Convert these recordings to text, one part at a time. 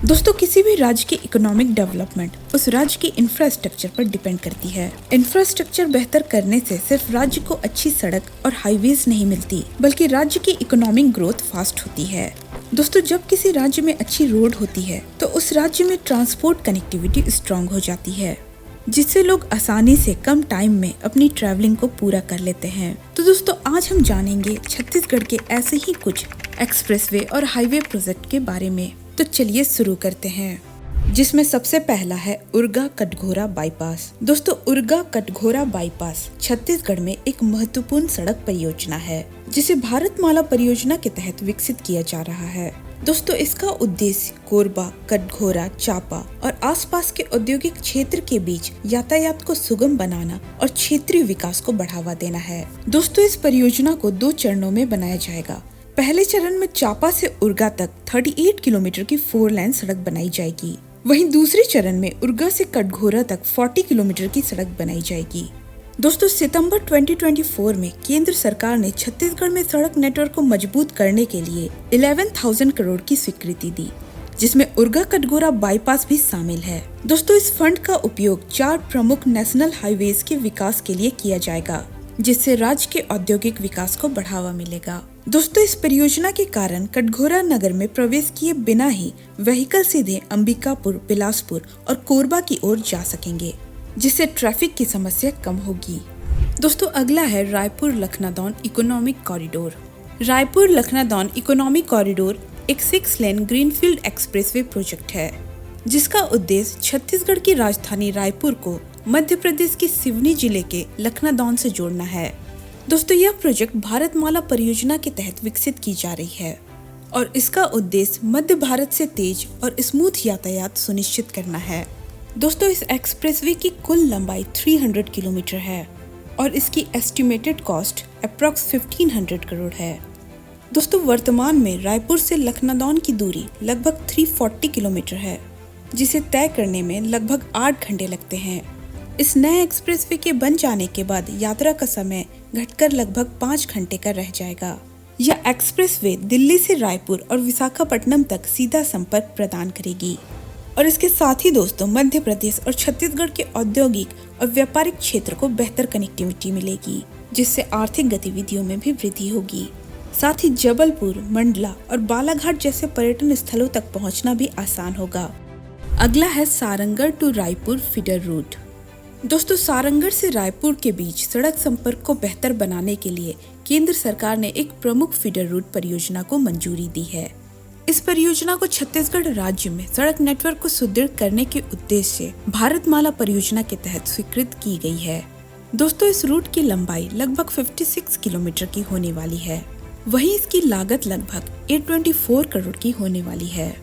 दोस्तों, किसी भी राज्य की इकोनॉमिक डेवलपमेंट उस राज्य की इंफ्रास्ट्रक्चर पर डिपेंड करती है। इंफ्रास्ट्रक्चर बेहतर करने से सिर्फ राज्य को अच्छी सड़क और हाईवेज नहीं मिलती, बल्कि राज्य की इकोनॉमिक ग्रोथ फास्ट होती है। दोस्तों, जब किसी राज्य में अच्छी रोड होती है तो उस राज्य में ट्रांसपोर्ट कनेक्टिविटी स्ट्रांग हो जाती है, जिससे लोग आसानी से कम टाइम में अपनी ट्रैवलिंग को पूरा कर लेते हैं। तो दोस्तों, आज हम जानेंगे छत्तीसगढ़ के ऐसे ही कुछ एक्सप्रेसवे और हाईवे प्रोजेक्ट के बारे में। तो चलिए शुरू करते हैं, जिसमें सबसे पहला है उरगा कटघोरा बाईपास। दोस्तों, उरगा कटघोरा बाईपास छत्तीसगढ़ में एक महत्वपूर्ण सड़क परियोजना है, जिसे भारतमाला परियोजना के तहत विकसित किया जा रहा है। दोस्तों, इसका उद्देश्य कोरबा, कटघोरा, चापा और आसपास के औद्योगिक क्षेत्र के बीच यातायात को सुगम बनाना और क्षेत्रीय विकास को बढ़ावा देना है। दोस्तों, इस परियोजना को 2 चरणों में बनाया जाएगा। पहले चरण में चापा से उरगा तक 38 किलोमीटर की 4 लेन सड़क बनाई जाएगी। वहीं दूसरे चरण में उरगा से कटघोरा तक 40 किलोमीटर की सड़क बनाई जाएगी। दोस्तों, सितंबर 2024 में केंद्र सरकार ने छत्तीसगढ़ में सड़क नेटवर्क को मजबूत करने के लिए 11,000 करोड़ की स्वीकृति दी, जिसमें उरगा कटघोरा बाईपास भी शामिल है। दोस्तों, इस फंड का उपयोग 4 प्रमुख नेशनल हाईवेज के विकास के लिए किया जाएगा, जिससे राज्य के औद्योगिक विकास को बढ़ावा मिलेगा। दोस्तों, इस परियोजना के कारण कटघोरा नगर में प्रवेश किए बिना ही व्हीकल सीधे अंबिकापुर, बिलासपुर और कोरबा की ओर जा सकेंगे, जिससे ट्रैफिक की समस्या कम होगी। दोस्तों, अगला है Raipur Lakhnadon economic corridor. Raipur Lakhnadon economic corridor एक 6 लेन ग्रीनफील्ड एक्सप्रेसवे प्रोजेक्ट है, जिसका उद्देश्य छत्तीसगढ़ की राजधानी रायपुर को मध्य प्रदेश के सिवनी जिले के लखनादौन से जोड़ना है। दोस्तों, यह प्रोजेक्ट भारतमाला परियोजना के तहत विकसित की जा रही है और इसका उद्देश्य मध्य भारत से तेज और स्मूथ यातायात सुनिश्चित करना है। दोस्तों, इस एक्सप्रेसवे की कुल लंबाई 300 किलोमीटर है और इसकी एस्टिमेटेड कॉस्ट अप्रॉक्स 1500 करोड़ है। दोस्तों, वर्तमान में रायपुर से लखनादौन की दूरी लगभग 340 किलोमीटर है, जिसे तय करने में लगभग 8 घंटे लगते हैं। इस नए एक्सप्रेसवे के बन जाने के बाद यात्रा का समय घटकर लगभग 5 घंटे का रह जाएगा। यह एक्सप्रेसवे दिल्ली से रायपुर और विशाखापट्टनम तक सीधा संपर्क प्रदान करेगी और इसके साथ ही दोस्तों मध्य प्रदेश और छत्तीसगढ़ के औद्योगिक और व्यापारिक क्षेत्र को बेहतर कनेक्टिविटी मिलेगी, जिससे आर्थिक गतिविधियों में भी वृद्धि होगी। साथ ही जबलपुर, मंडला और बालाघाट जैसे पर्यटन स्थलों तक पहुँचना भी आसान होगा। अगला है Sarangarh to Raipur feeder route. दोस्तों, सारंगढ़ से रायपुर के बीच सड़क संपर्क को बेहतर बनाने के लिए केंद्र सरकार ने एक प्रमुख फीडर रूट परियोजना को मंजूरी दी है। इस परियोजना को छत्तीसगढ़ राज्य में सड़क नेटवर्क को सुदृढ़ करने के उद्देश्य से भारतमाला परियोजना के तहत स्वीकृत की गई है। दोस्तों, इस रूट की लंबाई लगभग 56 किलोमीटर की होने वाली है। वहीं इसकी लागत लगभग 824 करोड़ की होने वाली है।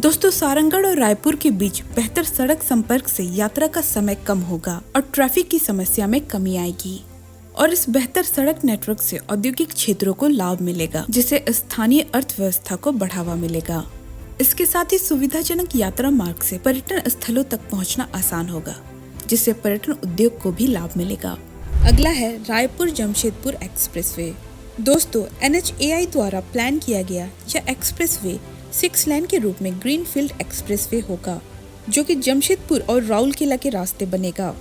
दोस्तों, सारंगढ़ और रायपुर के बीच बेहतर सड़क संपर्क से यात्रा का समय कम होगा और ट्रैफिक की समस्या में कमी आएगी और इस बेहतर सड़क नेटवर्क से औद्योगिक क्षेत्रों को लाभ मिलेगा, जिससे स्थानीय अर्थव्यवस्था को बढ़ावा मिलेगा। इसके साथ ही सुविधाजनक यात्रा मार्ग से पर्यटन स्थलों तक पहुंचना आसान होगा, जिससे पर्यटन उद्योग को भी लाभ मिलेगा। अगला है रायपुर जमशेदपुर एक्सप्रेसवे। दोस्तों, NHAI द्वारा प्लान किया गया यह एक्सप्रेसवे 6 लेन के रूप में ग्रीनफील्ड एक्सप्रेसवे होगा, जो कि जमशेदपुर और राउरकेला के रास्ते बनेगा।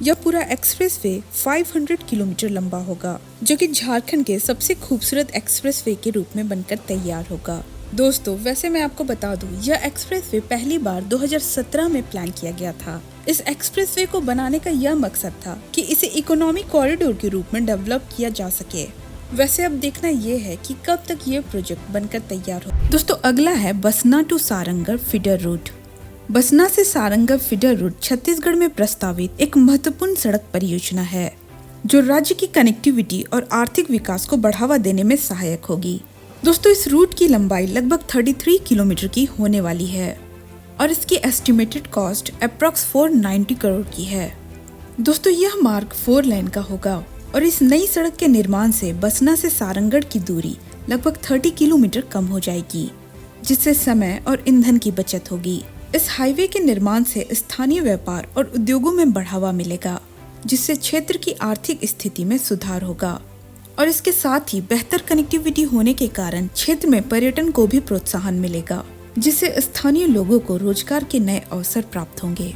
यह पूरा एक्सप्रेसवे 500 किलोमीटर लंबा होगा, जो कि झारखंड के सबसे खूबसूरत एक्सप्रेसवे के रूप में बनकर तैयार होगा। दोस्तों, वैसे मैं आपको बता दूं, यह एक्सप्रेसवे पहली बार 2017 में प्लान किया गया था। इस एक्सप्रेसवे को बनाने का यह मकसद था कि इसे इकोनॉमिक कॉरिडोर के रूप में डेवलप किया जा सके। वैसे अब देखना ये है कि कब तक ये प्रोजेक्ट बनकर तैयार हो। दोस्तों, अगला है बसना टू सारंगढ़ फीडर रूट। बसना से सारंगढ़ फीडर रूट छत्तीसगढ़ में प्रस्तावित एक महत्वपूर्ण सड़क परियोजना है, जो राज्य की कनेक्टिविटी और आर्थिक विकास को बढ़ावा देने में सहायक होगी। दोस्तों, इस रूट की लंबाई लगभग 33 किलोमीटर की होने वाली है और इसकी एस्टिमेटेड कॉस्ट अप्रॉक्स 490 करोड़ की है। दोस्तों, यह मार्ग 4 लेन का होगा और इस नई सड़क के निर्माण से बसना से सारंगढ़ की दूरी लगभग 30 किलोमीटर कम हो जाएगी, जिससे समय और ईंधन की बचत होगी। इस हाईवे के निर्माण से स्थानीय व्यापार और उद्योगों में बढ़ावा मिलेगा, जिससे क्षेत्र की आर्थिक स्थिति में सुधार होगा और इसके साथ ही बेहतर कनेक्टिविटी होने के कारण क्षेत्र में पर्यटन को भी प्रोत्साहन मिलेगा। जिससे स्थानीय लोगों को रोजगार के नए अवसर प्राप्त होंगे।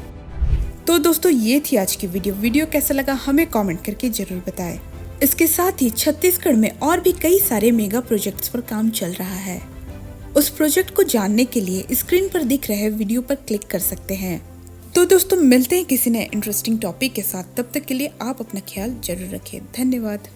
तो दोस्तों ये थी आज की वीडियो कैसा लगा हमें कमेंट करके जरूर बताएं। इसके साथ ही छत्तीसगढ़ में और भी कई सारे मेगा प्रोजेक्ट्स पर काम चल रहा है। उस प्रोजेक्ट को जानने के लिए स्क्रीन पर दिख रहे वीडियो पर क्लिक कर सकते हैं। तो दोस्तों मिलते हैं किसी नए इंटरेस्टिंग टॉपिक के साथ, तब तक के लिए आप अपना ख्याल जरूर रखें। धन्यवाद।